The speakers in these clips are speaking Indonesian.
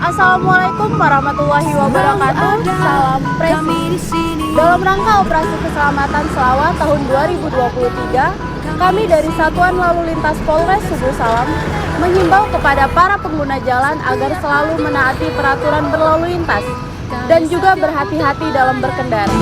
Assalamualaikum warahmatullahi wabarakatuh. Salam Presi. Dalam rangka operasi keselamatan selawat tahun 2023, kami dari Satuan Lalu Lintas Polres Subuh Salam menghimbau kepada para pengguna jalan agar selalu menaati peraturan berlalu lintas dan juga berhati-hati dalam berkendara.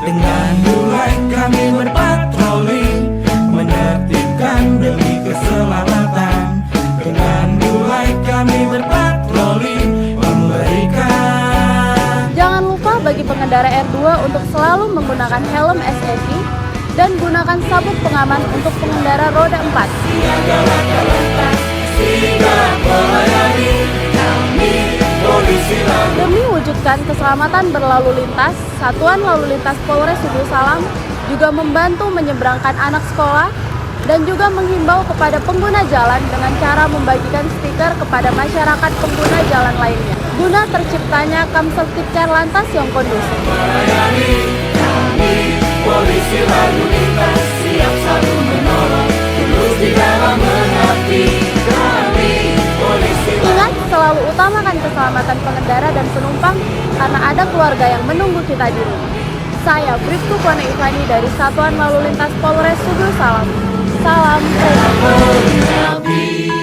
Dengan mulai kami berpatroli, menertibkan demi keselamatan. Dengan mulai kami berpatroli, memberikan. Jangan lupa bagi pengendara R2 untuk selalu menggunakan helm SFI dan gunakan sabuk pengaman untuk pengendara roda 4. Siaga laka lantas, sigap melayani kami, polisi lalu. Demi wujudkan keselamatan berlalu lintas, Satuan Lalu Lintas Polres Subuh Salam juga membantu menyeberangkan anak sekolah dan juga menghimbau kepada pengguna jalan dengan cara membagikan stiker kepada masyarakat pengguna jalan lainnya, guna terciptanya Kamsatipcar lantas yang kondusif. Melayani kami, polisi lalu lintas, siap selalu menolong, tulus di dalam mengabdi kami, polisi lalu. Ingat, selalu utamakan keselamatan pengendara dan penumpang karena ada keluarga yang menunggu kita di rumah. Saya Bribtu Kwana Ivani dari Satuan Lalu Lintas Polres Subuh Salam. Salam Presi.